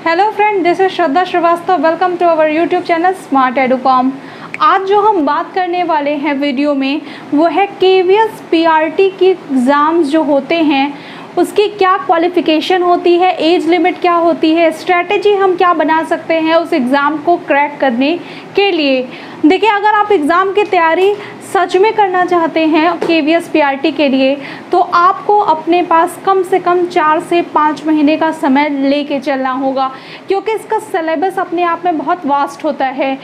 Hello friend, this is Shraddha Srivastava. Welcome to our YouTube channel smart Educom. आज जो हम बात करने वाले हैं वीडियो में वो है केवीएस पीआरटी की एग्ज़ाम्स जो होते हैं उसकी क्या क्वालिफ़िकेशन होती है, एज लिमिट क्या होती है, स्ट्रैटेजी हम क्या बना सकते हैं उस एग्ज़ाम को क्रैक करने के लिए। देखिए, अगर आप एग्ज़ाम की तैयारी सच में करना चाहते हैं केवीएस पीआरटी के लिए तो आपको अपने पास कम से कम 4 से 5 महीने का समय लेके चलना होगा, क्योंकि इसका सिलेबस अपने आप में बहुत वास्ट होता है।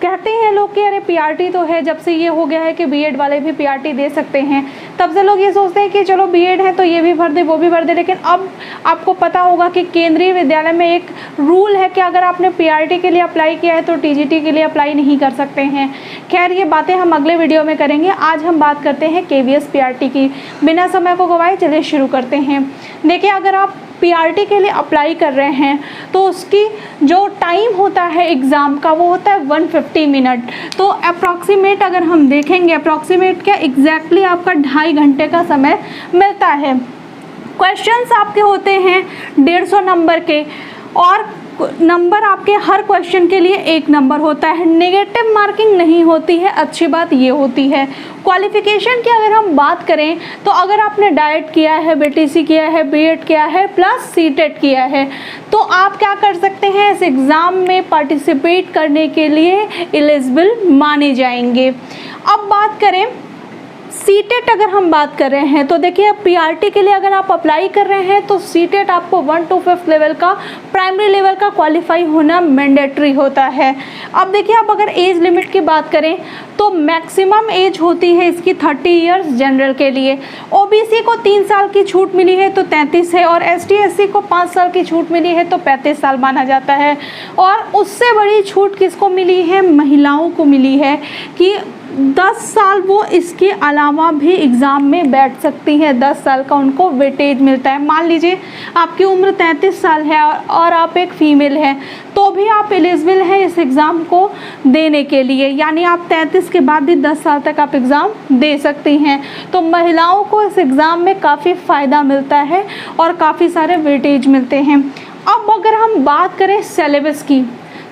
कहते हैं लोग कि अरे पीआरटी तो है, जब से ये हो गया है कि बीएड वाले भी पीआरटी दे सकते हैं, तब से लोग ये सोचते हैं कि चलो बीएड है तो ये भी भर दे वो भी भर दे। लेकिन अब आपको पता होगा कि केंद्रीय विद्यालय में एक रूल है कि अगर आपने पीआरटी के लिए अप्लाई किया है तो टीजीटी के लिए अप्लाई नहीं कर सकते हैं। खैर, ये बातें हम अगले वीडियो में करेंगे। आज हम बात करते हैं केवीएस पीआरटी की। बिना समय को गवाए चलिए शुरू करते हैं। देखिए, अगर आप पीआरटी के लिए अप्लाई कर रहे हैं तो उसकी जो टाइम होता है एग्ज़ाम का वो होता है 150 मिनट। तो अप्रॉक्सीमेट अगर हम देखेंगे, अप्रॉक्सीमेट क्या एग्जैक्टली आपका 2.5 घंटे का समय मिलता है। क्वेश्चंस आपके होते हैं 150 नंबर के और नंबर आपके हर क्वेश्चन के लिए 1 नंबर होता है। नेगेटिव मार्किंग नहीं होती है। अच्छी बात ये होती है। क्वालिफिकेशन की अगर हम बात करें तो अगर आपने डाइट किया है, बीटीसी किया है, बीएड किया है प्लस सीटेट किया है तो आप क्या कर सकते हैं, इस एग्ज़ाम में पार्टिसिपेट करने के लिए एलिजिबल माने जाएंगे। अब बात करें सीटेट, अगर हम बात कर रहे हैं तो देखिए, पीआरटी के लिए अगर आप अप्लाई कर रहे हैं तो सीटेट आपको 1 to 5 लेवल का, प्राइमरी लेवल का क्वालिफाई होना मैंडेटरी होता है। अब देखिए, आप अगर एज लिमिट की बात करें तो मैक्सिमम एज होती है इसकी 30 इयर्स जनरल के लिए। ओबीसी को 3 साल की छूट मिली है तो 33 है, और एसटी एससी को 5 साल की छूट मिली है तो 35 साल माना जाता है। और उससे बड़ी छूट किसको मिली है, महिलाओं को मिली है कि 10 साल वो इसके अलावा भी एग्ज़ाम में बैठ सकती हैं। 10 साल का उनको वेटेज मिलता है। मान लीजिए आपकी उम्र 33 साल है और आप एक फ़ीमेल हैं तो भी आप एलिजिबल हैं इस एग्ज़ाम को देने के लिए, यानी आप 33 के बाद भी 10 साल तक आप एग्ज़ाम दे सकती हैं। तो महिलाओं को इस एग्ज़ाम में काफ़ी फ़ायदा मिलता है और काफ़ी सारे वेटेज मिलते हैं। अब अगर हम बात करें सिलेबस की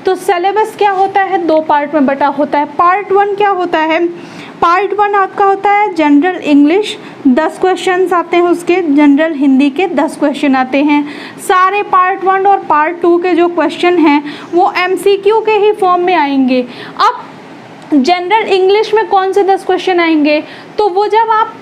तो सिलेबस क्या होता है, 2 पार्ट में बटा होता है। पार्ट 1 क्या होता है, पार्ट 1 आपका होता है जनरल इंग्लिश, 10 क्वेश्चंस आते हैं उसके, जनरल हिंदी के 10 क्वेश्चन आते हैं। सारे पार्ट 1 और पार्ट 2 के जो क्वेश्चन हैं वो एमसीक्यू के ही फॉर्म में आएंगे। अब जनरल इंग्लिश में कौन से 10 क्वेश्चन आएंगे, तो वो जब आप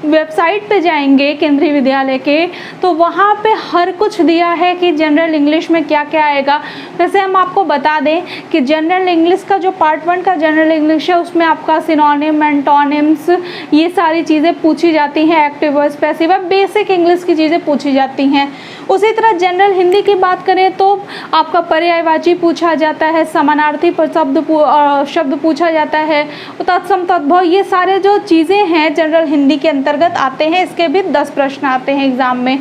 वेबसाइट पे जाएंगे केंद्रीय विद्यालय के तो वहाँ पे हर कुछ दिया है कि जनरल इंग्लिश में क्या क्या आएगा। वैसे हम आपको बता दें कि जनरल इंग्लिश का जो पार्ट 1 का जनरल इंग्लिश है उसमें आपका सिनोनिम, एंटोनिम्स, ये सारी चीज़ें पूछी जाती हैं। Active verb, passive verb, basic English की चीज़ें पूछी जाती हैं। उसी तरह जनरल हिंदी की बात करें तो आपका पर्यायवाची पूछा जाता है, समानार्थी शब्द पूछा जाता है, तत्सम तद्भव, ये सारे जो चीज़ें हैं जनरल हिंदी के अंतर्गत आते हैं। इसके भी 10 प्रश्न आते हैं एग्ज़ाम में।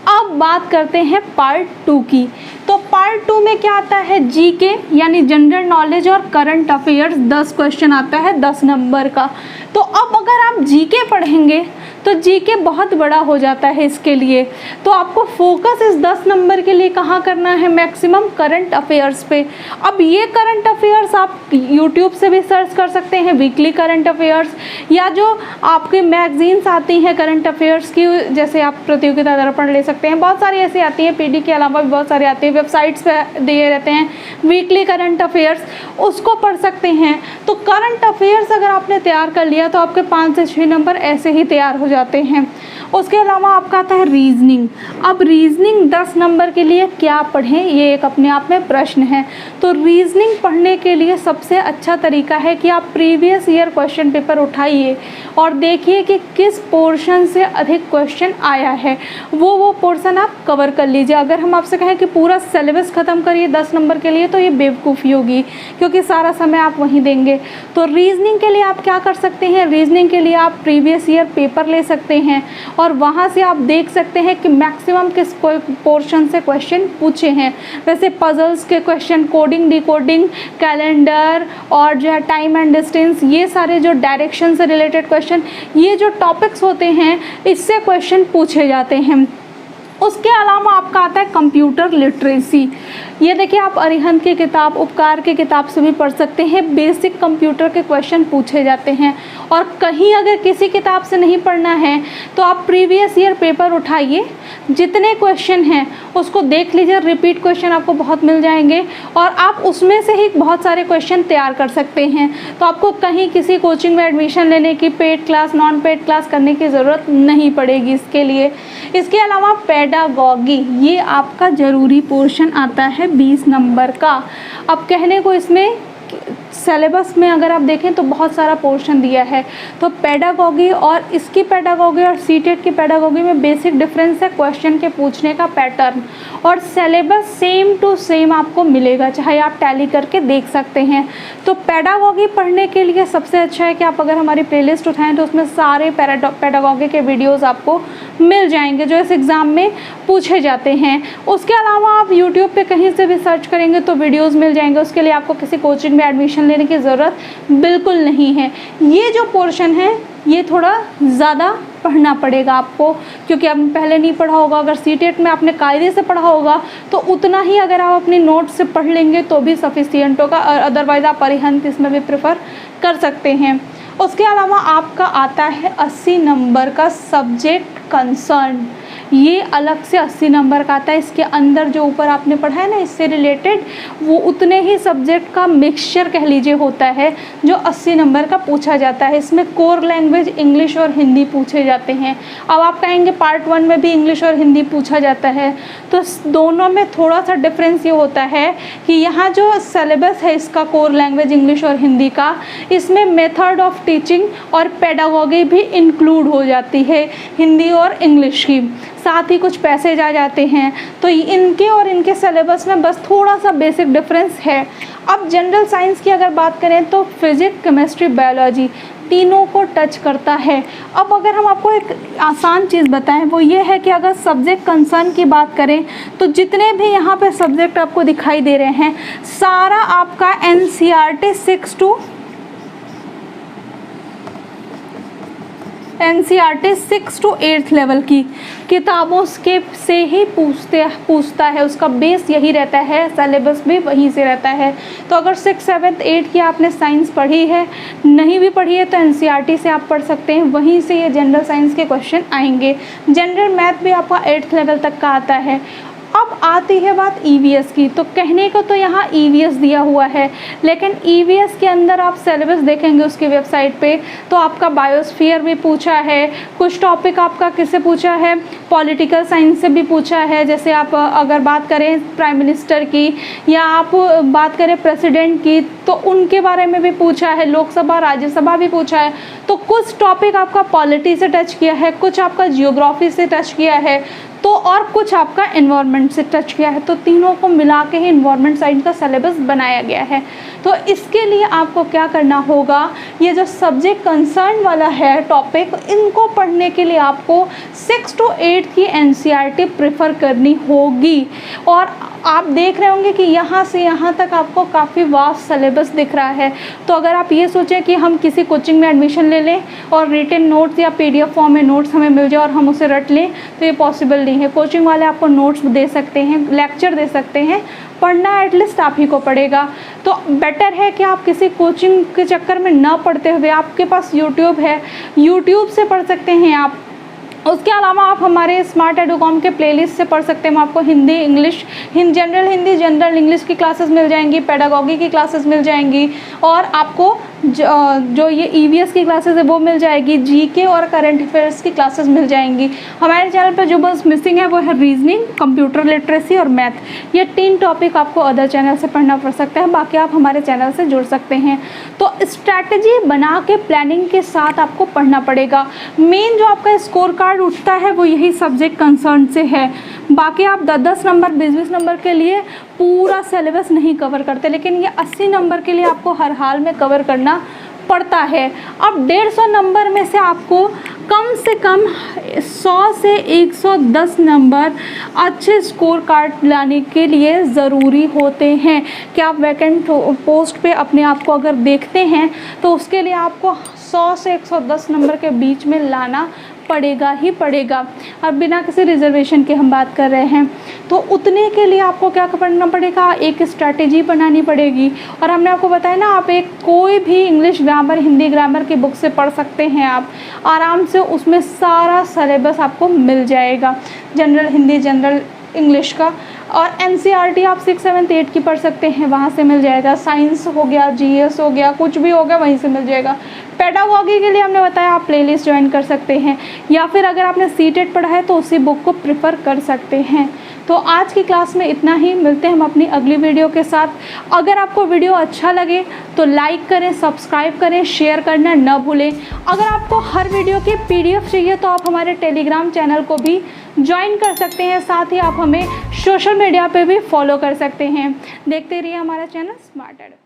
अब बात करते हैं पार्ट 2 की। तो पार्ट 2 में क्या आता है, जीके यानी जनरल नॉलेज और करंट अफेयर्स, 10 क्वेश्चन आता है 10 नंबर का। तो अब अगर आप जीके पढ़ेंगे तो जीके बहुत बड़ा हो जाता है इसके लिए, तो आपको फोकस इस 10 नंबर के लिए कहाँ करना है, मैक्सिमम करंट अफेयर्स पे। अब ये करंट अफेयर्स आप यूट्यूब से भी सर्च कर सकते हैं, वीकली करंट अफेयर्स, या जो आपके मैगजीन्स आती हैं करंट अफेयर्स की, जैसे आप प्रतियोगिता दर्पण ले सकते हैं, बहुत सारी ऐसी आती हैं, पीडी के अलावा भी बहुत सारी आती है, वेबसाइट्स पे दिए रहते हैं वीकली करंट अफेयर्स, उसको पढ़ सकते हैं। तो करंट अफेयर्स अगर आपने तैयार कर लिया तो आपके 5 से 6 नंबर ऐसे ही तैयार हो जाते हैं। उसके अलावा आपका आता है रीजनिंग। अब रीजनिंग 10 नंबर के लिए क्या पढ़ें, ये एक अपने आप में प्रश्न है। तो रीजनिंग पढ़ने के लिए सबसे अच्छा तरीका है कि आप प्रीवियस ईयर क्वेश्चन पेपर उठाइए और देखिए कि किस पोर्शन से अधिक क्वेश्चन आया है, वो पोर्शन आप कवर कर लीजिए। अगर हम आपसे कहें कि पूरा सिलेबस ख़त्म करिए 10 नंबर के लिए तो ये बेवकूफ़ी होगी, क्योंकि सारा समय आप वहीं देंगे। तो रीजनिंग के लिए आप क्या कर सकते हैं, रीजनिंग के लिए आप प्रीवियस ईयर पेपर ले सकते हैं और वहाँ से आप देख सकते हैं कि मैक्सिमम किस पोर्शन से क्वेश्चन पूछे हैं। वैसे पजल्स के क्वेश्चन, कोडिंग, डिकोडिंग, कैलेंडर और जो है टाइम एंड डिस्टेंस, ये सारे जो डायरेक्शन से रिलेटेड क्वेश्चन, ये जो टॉपिक्स होते हैं इससे क्वेश्चन पूछे जाते हैं। उसके अलावा आपका आता है कंप्यूटर लिटरेसी। ये देखिए, आप अरिहंत की किताब, उपकार की किताब से भी पढ़ सकते हैं। बेसिक कंप्यूटर के क्वेश्चन पूछे जाते हैं। और कहीं अगर किसी किताब से नहीं पढ़ना है तो आप प्रीवियस ईयर पेपर उठाइए, जितने क्वेश्चन हैं उसको देख लीजिए। रिपीट क्वेश्चन आपको बहुत मिल जाएंगे और आप उसमें से ही बहुत सारे क्वेश्चन तैयार कर सकते हैं। तो आपको कहीं किसी कोचिंग में एडमिशन लेने की, paid class, non paid class करने की ज़रूरत नहीं पड़ेगी इसके लिए। इसके अलावा पेडागॉगी, ये आपका ज़रूरी पोर्शन आता है 20 नंबर का। अब कहने को इसमें सिलेबस में अगर आप देखें तो बहुत सारा पोर्शन दिया है। तो पेडागॉगी और इसकी पेडागॉगी और सीटेट की पेडागॉगी में बेसिक डिफरेंस है क्वेश्चन के पूछने का पैटर्न, और सिलेबस सेम टू सेम आपको मिलेगा, चाहे आप टैली करके देख सकते हैं। तो पेडागॉगी पढ़ने के लिए सबसे अच्छा है कि आप अगर हमारी प्लेलिस्ट उठाएं तो उसमें सारे पेडागॉगी के वीडियोज़ आपको मिल जाएंगे जो इस एग्ज़ाम में पूछे जाते हैं। उसके अलावा आप यूट्यूब पे कहीं से भी सर्च करेंगे तो वीडियोस मिल जाएंगे। उसके लिए आपको किसी कोचिंग में एडमिशन लेने की ज़रूरत बिल्कुल नहीं है। ये जो पोर्शन है ये थोड़ा ज़्यादा पढ़ना पड़ेगा आपको, क्योंकि आपने पहले नहीं पढ़ा होगा। अगर सीटेट में आपने कायदे से पढ़ा होगा तो उतना ही अगर आप अपनी नोट से पढ़ लेंगे तो भी सफिशिएंट होगा, और अदरवाइज़ आप अरिहंत इसमें भी प्रेफर कर सकते हैं। उसके अलावा आपका आता है 80 नंबर का सब्जेक्ट कंसर्न। ये अलग से 80 नंबर का आता है। इसके अंदर जो ऊपर आपने पढ़ा है ना, इससे रिलेटेड वो उतने ही सब्जेक्ट का मिक्सचर कह लीजिए होता है जो 80 नंबर का पूछा जाता है। इसमें कोर लैंग्वेज इंग्लिश और हिंदी पूछे जाते हैं। अब आप कहेंगे पार्ट 1 में भी इंग्लिश और हिंदी पूछा जाता है, तो दोनों में थोड़ा सा डिफरेंस ये होता है कि यहाँ जो सिलेबस है इसका कोर लैंग्वेज इंग्लिश और हिंदी का, इसमें मेथड ऑफ टीचिंग और पेडागॉगी भी इंक्लूड हो जाती है हिंदी और इंग्लिश की, साथ ही कुछ पैसेज आ जाते हैं। तो इनके और इनके सिलेबस में बस थोड़ा सा बेसिक डिफरेंस है। अब जनरल साइंस की अगर बात करें तो फिजिक्स, केमिस्ट्री, बायोलॉजी तीनों को टच करता है। अब अगर हम आपको एक आसान चीज़ बताएं वो ये है कि अगर सब्जेक्ट कंसर्न की बात करें तो जितने भी यहाँ पे सब्जेक्ट आपको दिखाई दे रहे हैं सारा आपका NCERT 6 to 8 लेवल की किताबों के से ही पूछता है। उसका बेस यही रहता है, सिलेबस भी वहीं से रहता है। तो अगर 6, 7, 8 की आपने साइंस पढ़ी है, नहीं भी पढ़ी है तो NCERT से आप पढ़ सकते हैं, वहीं से ये जनरल साइंस के क्वेश्चन आएंगे। जनरल मैथ भी आपका 8th लेवल तक का आता है। अब आती है बात EVS की। तो कहने को तो यहाँ EVS दिया हुआ है, लेकिन EVS के अंदर आप सिलेबस देखेंगे उसकी वेबसाइट पे तो आपका बायोस्फीयर भी पूछा है, कुछ टॉपिक आपका किससे पूछा है, पॉलिटिकल साइंस से भी पूछा है। जैसे आप अगर बात करें प्राइम मिनिस्टर की या आप बात करें प्रेसिडेंट की तो उनके बारे में भी पूछा है, लोकसभा राज्यसभा भी पूछा है। तो कुछ टॉपिक आपका पॉलिटी से टच किया है, कुछ आपका जियोग्राफी से टच किया है, तो और कुछ आपका एनवायरनमेंट से टच किया है। तो तीनों को मिला के ही एनवायरनमेंट साइंस का सिलेबस बनाया गया है। तो इसके लिए आपको क्या करना होगा, ये जो सब्जेक्ट कंसर्न वाला है टॉपिक, इनको पढ़ने के लिए आपको 6 to 8 की NCERT प्रेफर करनी होगी। और आप देख रहे होंगे कि यहाँ से यहाँ तक आपको काफ़ी वास्ट सिलेबस दिख रहा है। तो अगर आप ये सोचें कि हम किसी कोचिंग में एडमिशन ले लें और रिटन नोट्स या PDF फॉर्म में नोट्स हमें मिल जाए और हम उसे रट लें, तो ये पॉसिबल नहीं है। कोचिंग वाले आपको नोट्स दे सकते हैं, लेक्चर दे सकते हैं, पढ़ना एटलीस्ट आप ही को पड़ेगा। तो बेटर है कि आप किसी कोचिंग के चक्कर में ना पढ़ते हुए, आपके पास यूट्यूब है, यूट्यूब से पढ़ सकते हैं आप। उसके अलावा आप हमारे स्मार्ट एडुकॉम के प्लेलिस्ट से पढ़ सकते हैं। आपको Hindi, English, general Hindi, general English की क्लासेस मिल जाएंगी, पेडागॉगी की क्लासेस मिल जाएंगी, और आपको जो ये EVS की क्लासेस है वो मिल जाएगी, GK और करंट अफेयर्स की क्लासेस मिल जाएंगी। हमारे चैनल पर जो बस मिसिंग है वो है रीजनिंग, कंप्यूटर लिटरेसी और मैथ। ये 3 टॉपिक आपको अदर चैनल से पढ़ना पड़ सकता है, बाकी आप हमारे चैनल से जुड़ सकते हैं। तो स्ट्रैटेजी बना के प्लानिंग के साथ आपको पढ़ना पड़ेगा। मेन जो आपका स्कोर कार्ड उठता है वो यही सब्जेक्ट कंसर्न से है। बाकी आप 10-10 नंबर, 20-20 नंबर के लिए पूरा सिलेबस नहीं कवर करते, लेकिन ये 80 नंबर के लिए आपको हर हाल में कवर करना पड़ता है। अब 150 नंबर में से आपको कम से कम 100 से 110 नंबर अच्छे स्कोर कार्ड लाने के लिए ज़रूरी होते हैं। कि आप वैकेंट पोस्ट पे अपने आप को अगर देखते हैं तो उसके लिए आपको 100 से 110 नंबर के बीच में लाना पड़ेगा ही पड़ेगा। अब बिना किसी रिजर्वेशन के हम बात कर रहे हैं, तो उतने के लिए आपको क्या करना पड़ेगा, एक स्ट्रैटेजी बनानी पड़ेगी। और हमने आपको बताया ना, आप एक कोई भी इंग्लिश ग्रामर, हिंदी ग्रामर की बुक से पढ़ सकते हैं, आप आराम से उसमें सारा सिलेबस आपको मिल जाएगा, जनरल हिंदी, जनरल इंग्लिश का। और एनसीईआरटी आप 6, 7, 8 की पढ़ सकते हैं, वहाँ से मिल जाएगा। साइंस हो गया, जीएस हो गया, कुछ भी हो गया, वहीं से मिल जाएगा। पेडागॉजी के लिए हमने बताया आप प्लेलिस्ट ज्वाइन कर सकते हैं, या फिर अगर आपने सीटेट पढ़ा है तो उसी बुक को प्रेफर कर सकते हैं। तो आज की क्लास में इतना ही, मिलते हैं हम अपनी अगली वीडियो के साथ। अगर आपको वीडियो अच्छा लगे तो लाइक करें, सब्सक्राइब करें, शेयर करना न भूलें। अगर आपको हर वीडियो की पीडीएफ चाहिए तो आप हमारे टेलीग्राम चैनल को भी ज्वाइन कर सकते हैं, साथ ही आप हमें सोशल मीडिया पे भी फॉलो कर सकते हैं। देखते रहिए हमारा चैनल स्मार्ट एडु।